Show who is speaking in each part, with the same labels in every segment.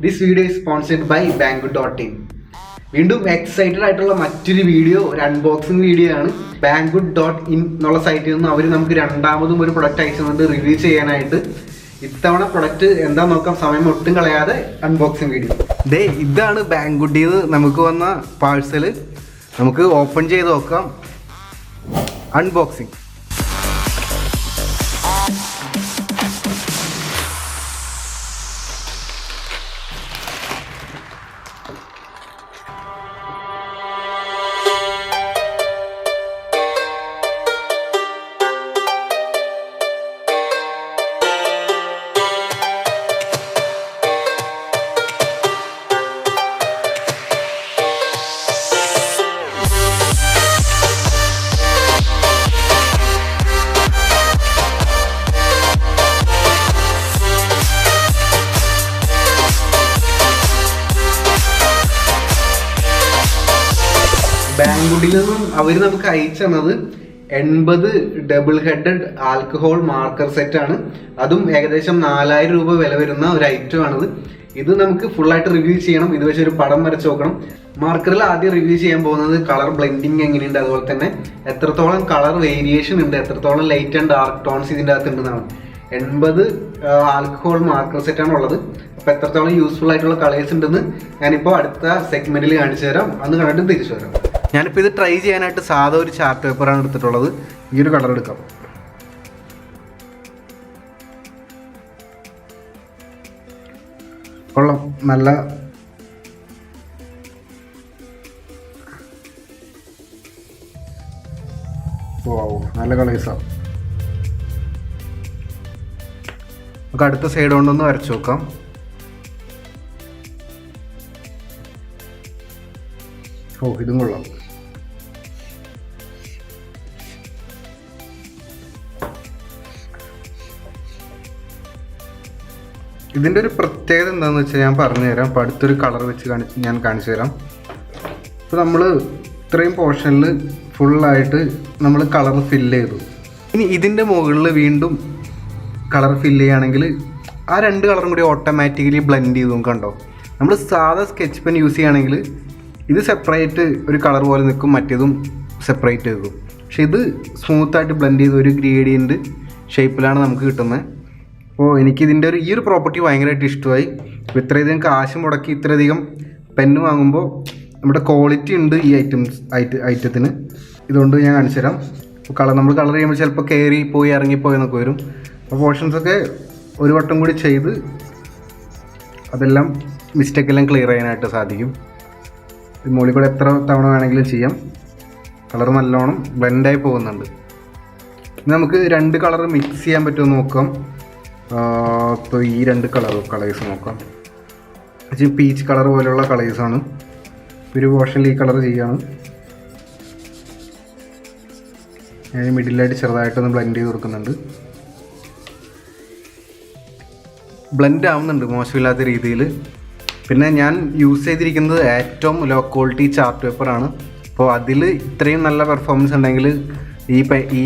Speaker 1: This video is sponsored by Banggood.in. വീണ്ടും excited ആയിട്ടുള്ള മറ്റൊരു വീഡിയോ, ഒരു അൺബോക്സിംഗ് വീഡിയോ ആണ്. Banggood.in എന്നുള്ള സൈറ്റിൽ നിന്ന് അവർ നമുക്ക് രണ്ടാമതും ഒരു പ്രൊഡക്റ്റ് അയച്ചുകൊണ്ട് റിവ്യൂ ചെയ്യാനായിട്ട്. ഇത്തവണ പ്രൊഡക്റ്റ് എന്താ നോക്കാം, സമയം ഒട്ടും കളയാതെ അൺബോക്സിംഗ് വീഡിയോ. ഇതാണ് Banggood നിന്ന് നമുക്ക് വന്ന പാഴ്സൽ. നമുക്ക് ഓപ്പൺ ചെയ്ത് നോക്കാം. അൺബോക്സിംഗ്. ബാങ്കുഡിൽ നിന്നും അവർ നമുക്ക് അയച്ചു തന്നത് 80 double headed alcohol marker set ആണ്. അതും ഏകദേശം 4000 രൂപ വില വരുന്ന ഒരു ഐറ്റം ആണിത്. ഇത് നമുക്ക് ഫുള്ളായിട്ട് റിവ്യൂ ചെയ്യണം. ഇത് വെച്ച് ഒരു പടം വരച്ച് നോക്കണം. മാർക്കറിൽ ആദ്യം റിവ്യൂ ചെയ്യാൻ പോകുന്നത് കളർ ബ്ലെൻഡിങ് എങ്ങനെയുണ്ട്, അതുപോലെ തന്നെ എത്രത്തോളം കളർ വേരിയേഷൻ ഉണ്ട്, എത്രത്തോളം ലൈറ്റ് ആൻഡ് ഡാർക്ക് ടോൺസ് ഇതിൻ്റെ അകത്ത് ഉണ്ടെന്നാണ്. 80 ആൽക്കഹോൾ മാർക്കർ സെറ്റാണ് ഉള്ളത്. അപ്പോൾ എത്രത്തോളം യൂസ്ഫുൾ ആയിട്ടുള്ള കളേഴ്സ് ഉണ്ടെന്ന് ഞാനിപ്പോൾ അടുത്ത സെഗ്മെന്റിൽ കാണിച്ചു തരാം. അന്ന് കണ്ടിട്ട് തിരിച്ചു വരാം. ഞാനിപ്പോൾ ഇത് ട്രൈ ചെയ്യാനായിട്ട് സാധാ ഒരു ചാർട്ട് പേപ്പറാണ് എടുത്തിട്ടുള്ളത്. ഈ ഒരു കളർ എടുക്കാം. കൊള്ളാം, നല്ല നല്ല കളേഴ്സാണ്. നമുക്ക് അടുത്ത സൈഡ് കൊണ്ടൊന്ന് വരച്ചു നോക്കാം. ഇതും കൊള്ളാം. ഇതിൻ്റെ ഒരു പ്രത്യേകത എന്താണെന്ന് വെച്ചാൽ ഞാൻ പറഞ്ഞു തരാം. അപ്പോൾ അടുത്തൊരു കളർ വെച്ച് ഞാൻ കാണിച്ചു തരാം. ഇപ്പോൾ നമ്മൾ ഇത്രയും പോർഷനിൽ ഫുള്ളായിട്ട് നമ്മൾ കളർ ഫില്ല് ചെയ്തു. ഇനി ഇതിൻ്റെ മുകളിൽ വീണ്ടും കളർ ഫില്ല് ചെയ്യുകയാണെങ്കിൽ ആ രണ്ട് കളറും കൂടി ഓട്ടോമാറ്റിക്കലി ബ്ലെൻഡ് ചെയ്തു. കണ്ടോ, നമ്മൾ സാധാ സ്കെച്ച് പെൻ യൂസ് ചെയ്യുകയാണെങ്കിൽ ഇത് സെപ്പറേറ്റ് ഒരു കളർ പോലെ നിൽക്കും, മറ്റേതും സെപ്പറേറ്റ് ആകും. പക്ഷെ ഇത് സ്മൂത്തായിട്ട് ബ്ലെൻഡ് ചെയ്ത് ഒരു ഗ്രേഡിയൻറ്റ് ഷേപ്പിലാണ് നമുക്ക് കിട്ടുന്നത്. അപ്പോൾ എനിക്കിതിൻ്റെ ഈ ഒരു പ്രോപ്പർട്ടി ഭയങ്കരമായിട്ട് ഇഷ്ടമായി. അപ്പോൾ ഇത്രയധികം കാശ് മുടക്കി ഇത്രയധികം പെന്ന് വാങ്ങുമ്പോൾ നമ്മുടെ ക്വാളിറ്റി ഉണ്ട് ഈ ഐറ്റത്തിന്. ഇതുകൊണ്ട് ഞാൻ കാണിച്ചു തരാം. അപ്പോൾ നമ്മൾ കളർ ചെയ്യുമ്പോൾ ചിലപ്പോൾ കയറി പോയി ഇറങ്ങിപ്പോയി എന്നൊക്കെ വരും. അപ്പോൾ പോർഷൻസൊക്കെ ഒരു വട്ടം കൂടി ചെയ്ത് അതെല്ലാം മിസ്റ്റേക്കെല്ലാം ക്ലിയർ ചെയ്യാനായിട്ട് സാധിക്കും. മുകളിൽ കൂടെ എത്ര തവണ വേണമെങ്കിലും ചെയ്യാം. കളർ നല്ലോണം ബ്ലെൻഡായി പോകുന്നുണ്ട്. ഇനി നമുക്ക് രണ്ട് കളർ മിക്സ് ചെയ്യാൻ പറ്റുമോ നോക്കാം. ഇപ്പോൾ ഈ രണ്ട് കളേഴ്സ് നോക്കാം. പീച്ച് കളർ പോലെയുള്ള കളേഴ്സാണ്. ഒരു പോർഷനിൽ ഈ കളർ ചെയ്യാണ്. ഞാൻ മിഡിലായിട്ട് ചെറുതായിട്ടൊന്ന് ബ്ലെൻഡ് ചെയ്ത് കൊടുക്കുന്നുണ്ട്. ബ്ലെൻഡ് ആവുന്നുണ്ട് മോശമില്ലാത്ത രീതിയിൽ. പിന്നെ ഞാൻ യൂസ് ചെയ്തിരിക്കുന്നത് ഏറ്റവും ലോ ക്വാളിറ്റി ചാർട്ട് പേപ്പറാണ്. അപ്പോൾ അതിൽ ഇത്രയും നല്ല പെർഫോമൻസ് ഉണ്ടെങ്കിൽ ഈ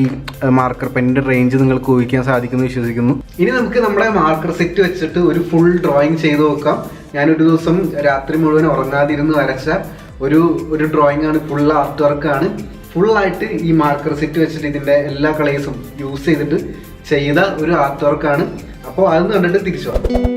Speaker 1: മാർക്കർ പെന്നിൻ്റെ റേഞ്ച് നിങ്ങൾക്ക് ഊഹിക്കാൻ സാധിക്കുമെന്ന് വിശ്വസിക്കുന്നു. ഇനി നമുക്ക് നമ്മുടെ മാർക്കർ സെറ്റ് വെച്ചിട്ട് ഒരു ഫുൾ ഡ്രോയിങ് ചെയ്ത് നോക്കാം. ഞാനൊരു ദിവസം രാത്രി മുഴുവൻ ഉറങ്ങാതിരുന്ന് വരച്ച ഒരു ഡ്രോയിങ് ആണ്. ഫുൾ ആർട്ട് വർക്കാണ്. ഫുള്ളായിട്ട് ഈ മാർക്കർ സെറ്റ് വെച്ചിട്ട് ഇതിൻ്റെ എല്ലാ കളേഴ്സും യൂസ് ചെയ്തിട്ട് ചെയ്ത ഒരു ആർട്ട് വർക്കാണ്. അപ്പോൾ അതൊന്ന് കണ്ടിട്ട് തിരിച്ചു പോകാം.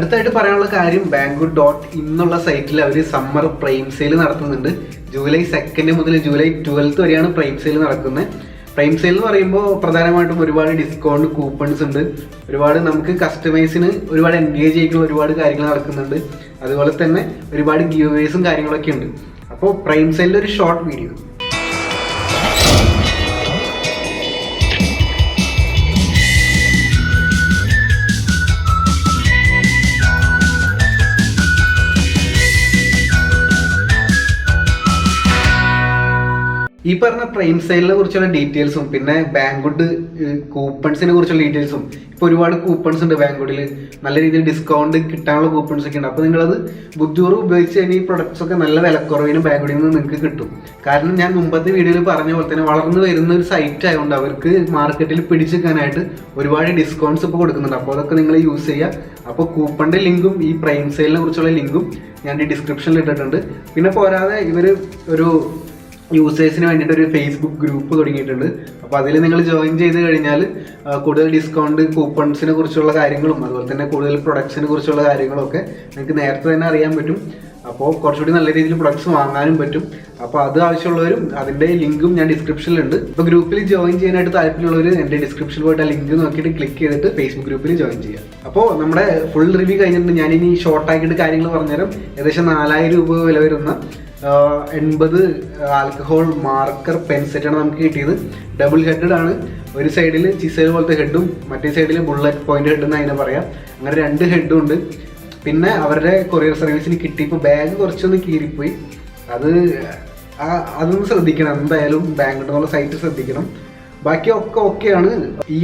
Speaker 1: അടുത്തായിട്ട് പറയാനുള്ള കാര്യം Banggood.in എന്നുള്ള സൈറ്റിൽ അവർ സമ്മർ പ്രൈം സെയിൽ നടത്തുന്നുണ്ട്. ജൂലൈ 2 മുതൽ ജൂലൈ 12 വരെയാണ് പ്രൈം സെയിൽ നടക്കുന്നത്. പ്രൈം സെയിൽ എന്ന് പറയുമ്പോൾ പ്രധാനമായിട്ടും ഒരുപാട് ഡിസ്കൗണ്ട് കൂപ്പൺസ് ഉണ്ട്, ഒരുപാട് നമുക്ക് കസ്റ്റമേഴ്സിന് ഒരുപാട് എൻഗേജ് ചെയ്തിട്ടുള്ള ഒരുപാട് കാര്യങ്ങൾ നടക്കുന്നുണ്ട്. അതുപോലെ തന്നെ ഒരുപാട് ഗീവ് അവേസും കാര്യങ്ങളൊക്കെ ഉണ്ട്. അപ്പോൾ പ്രൈം സെയിലിൻ്റെ ഒരു ഷോർട്ട് വീഡിയോ. ഈ പറഞ്ഞ പ്രൈം സെയിലിനെ കുറിച്ചുള്ള ഡീറ്റെയിൽസും പിന്നെ Banggood കൂപ്പൺസിനെ കുറിച്ചുള്ള ഡീറ്റെയിൽസും ഇപ്പോൾ ഒരുപാട് കൂപ്പൺസ് ഉണ്ട് Banggoodൽ, നല്ല രീതിയിൽ ഡിസ്കൗണ്ട് കിട്ടാനുള്ള കൂപ്പൺസ് ഒക്കെ ഉണ്ട്. അപ്പോൾ നിങ്ങളത് ബുദ്ധിപൂർവ്വം ഉപയോഗിച്ച് കഴിഞ്ഞാൽ ഈ പ്രൊഡക്ട്സ് ഒക്കെ നല്ല വിലക്കുറവിനും Banggoodൽ നിന്ന് നിങ്ങൾക്ക് കിട്ടും. കാരണം ഞാൻ മുമ്പത്തെ വീഡിയോയിൽ പറഞ്ഞ പോലെ തന്നെ വളർന്നു വരുന്ന ഒരു സൈറ്റ് ആയതുകൊണ്ട് അവർക്ക് മാർക്കറ്റിൽ പിടിച്ചെടുക്കാനായിട്ട് ഒരുപാട് ഡിസ്കൗണ്ട്സ് ഇപ്പോൾ കൊടുക്കുന്നുണ്ട്. അപ്പോൾ അതൊക്കെ നിങ്ങൾ യൂസ് ചെയ്യുക. അപ്പോൾ കൂപ്പണിൻ്റെ ലിങ്കും ഈ പ്രൈം സെയിലിനെ കുറിച്ചുള്ള ലിങ്കും ഞാൻ ഈ ഡിസ്ക്രിപ്ഷനിൽ ഇട്ടിട്ടുണ്ട്. പിന്നെ പോരാതെ ഇവർ ഒരു യൂസേഴ്സിന് വേണ്ടിയിട്ട് ഒരു ഫേസ്ബുക്ക് ഗ്രൂപ്പ് തുടങ്ങിയിട്ടുണ്ട്. അപ്പോൾ അതിൽ നിങ്ങൾ ജോയിൻ ചെയ്ത് കഴിഞ്ഞാൽ കൂടുതൽ ഡിസ്കൗണ്ട് കൂപ്പൺസിനെ കുറിച്ചുള്ള കാര്യങ്ങളും അതുപോലെ തന്നെ കൂടുതൽ പ്രൊഡക്ട്സിനെ കുറിച്ചുള്ള കാര്യങ്ങളൊക്കെ നിങ്ങൾക്ക് നേരത്തെ തന്നെ അറിയാൻ പറ്റും. അപ്പോൾ കുറച്ചുകൂടി നല്ല രീതിയിൽ പ്രൊഡക്ട്സ് വാങ്ങാനും പറ്റും. അപ്പോൾ അത് ആവശ്യമുള്ളവരും അതിൻ്റെ ലിങ്കും ഞാൻ ഡിസ്ക്രിപ്ഷനിലുണ്ട്. അപ്പോൾ ഗ്രൂപ്പിൽ ജോയിൻ ചെയ്യാനായിട്ട് താല്പര്യമുള്ളവർ എൻ്റെ ഡിസ്ക്രിപ്ഷനിൽ പോയിട്ട് ആ ലിങ്ക് നോക്കിയിട്ട് ക്ലിക്ക് ചെയ്തിട്ട് ഫേസ്ബുക്ക് ഗ്രൂപ്പിൽ ജോയിൻ ചെയ്യാം. അപ്പോൾ നമ്മുടെ ഫുൾ റിവ്യൂ കഴിഞ്ഞിട്ടുണ്ട്. ഞാനിനി ഷോർട്ടാക്കിയിട്ട് കാര്യങ്ങൾ പറഞ്ഞുതരാം. ഏകദേശം 4000 രൂപ വില വരുന്ന 80 ആൽക്കഹോൾ മാർക്കർ പെൻ സെറ്റാണ് നമുക്ക് കിട്ടിയത്. ഡബിൾ ഹെഡഡ് ആണ്. ഒരു സൈഡിൽ ചിസൽ പോലത്തെ ഹെഡും മറ്റേ സൈഡിൽ ബുള്ളറ്റ് പോയിന്റ് ഹെഡ് എന്ന് അതിനെ പറയാം. അങ്ങനെ 2 ഹെഡും ഉണ്ട്. പിന്നെ അവരുടെ കൊറിയർ സർവീസിന് കിട്ടിയപ്പോൾ ബാഗ് കുറച്ചൊന്ന് കീറിപ്പോയി. അതൊന്ന് ശ്രദ്ധിക്കണം, എന്തായാലും Banggood എന്നുള്ള സൈറ്റ് ശ്രദ്ധിക്കണം. ബാക്കിയൊക്കെ ഓക്കെയാണ്. ഈ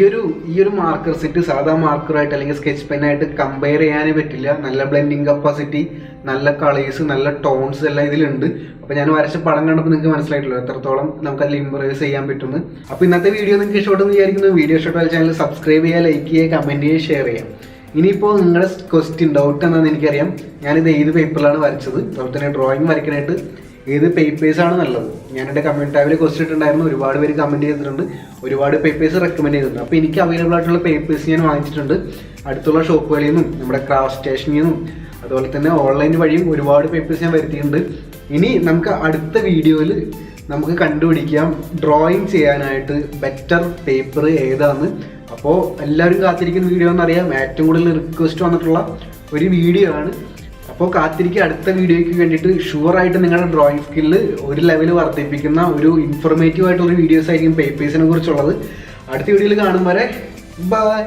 Speaker 1: ഒരു മാർക്കർ സെറ്റ് സാധാ മാർക്കറായിട്ട് അല്ലെങ്കിൽ സ്കെച്ച് പെന്നായിട്ട് കമ്പയർ ചെയ്യാനേ പറ്റില്ല. നല്ല ബ്ലെൻഡിങ് കപ്പാസിറ്റി, നല്ല കളേഴ്സ്, നല്ല ടോൺസ് എല്ലാം ഇതിലുണ്ട്. അപ്പോൾ ഞാൻ വരച്ച പടം കണ്ടപ്പോൾ നിങ്ങൾക്ക് മനസ്സിലായിട്ടില്ല എത്രത്തോളം നമുക്കതിൽ ഇംപ്രൂവൈസ് ചെയ്യാൻ പറ്റുമെന്ന്. അപ്പോൾ ഇന്നത്തെ വീഡിയോ നിങ്ങൾക്ക് ഇഷ്ടപ്പെട്ടെന്ന് വിചാരിക്കുന്നു. വീഡിയോ ഇഷ്ടപ്പെട്ട ചാനൽ സബ്സ്ക്രൈബ് ചെയ്യുക, ലൈക്ക് ചെയ്യുക, കമൻറ്റ് ചെയ്യുക, ഷെയർ ചെയ്യാം. ഇനിയിപ്പോൾ നിങ്ങളുടെ ക്വസ്റ്റ്യൻ ഡൗട്ട് എന്താണെന്ന് എനിക്കറിയാം. ഞാനിത് ഏത് പേപ്പറിലാണ് വരച്ചത്, അതുപോലെ തന്നെ ഡ്രോയിങ് വരയ്ക്കാനായിട്ട് ഏത് പേപ്പേഴ്സാണ് നല്ലത്. ഞാനെൻ്റെ കമൻറ്റ് ടാബിൽ ക്വസ്റ്റ്യൻ ഇട്ടുണ്ടായിരുന്നു. ഒരുപാട് പേര് കമൻറ്റ് ചെയ്തിട്ടുണ്ട്, ഒരുപാട് പേപ്പേഴ്സ് റെക്കമെൻഡ് ചെയ്തിട്ടുണ്ട്. അപ്പോൾ എനിക്ക് അവൈലബിൾ ആയിട്ടുള്ള പേപ്പേഴ്സ് ഞാൻ വാങ്ങിച്ചിട്ടുണ്ട്. അടുത്തുള്ള ഷോപ്പുകളിൽ നിന്നും നമ്മുടെ ക്രാഫ്റ്റ് സ്റ്റേഷനിൽ നിന്നും അതുപോലെ തന്നെ ഓൺലൈൻ വഴിയും ഒരുപാട് പേപ്പേഴ്സ് ഞാൻ വരുത്തിയിട്ടുണ്ട്. ഇനി നമുക്ക് അടുത്ത വീഡിയോയിൽ നമുക്ക് കണ്ടുപിടിക്കാം ഡ്രോയിങ് ചെയ്യാനായിട്ട് ബെറ്റർ പേപ്പർ ഏതാണെന്ന്. അപ്പോൾ എല്ലാവരും കാത്തിരിക്കുന്ന വീഡിയോ എന്നറിയാം. ഏറ്റവും കൂടുതൽ റിക്വസ്റ്റ് വന്നിട്ടുള്ള ഒരു വീഡിയോ ആണ്. അപ്പോൾ കാത്തിരിക്കുക അടുത്ത വീഡിയോയ്ക്ക് വേണ്ടിയിട്ട്. ഷുവറായിട്ട് നിങ്ങളുടെ ഡ്രോയിങ് സ്കില്ല് ഒരു ലെവൽ വർദ്ധിപ്പിക്കുന്ന ഒരു ഇൻഫോർമേറ്റീവ് ആയിട്ടുള്ള വീഡിയോസ് ആയിരിക്കും പേപ്പേഴ്സിനെ കുറിച്ചുള്ളത്. അടുത്ത വീഡിയോയിൽ കാണും വരെ ബൈ.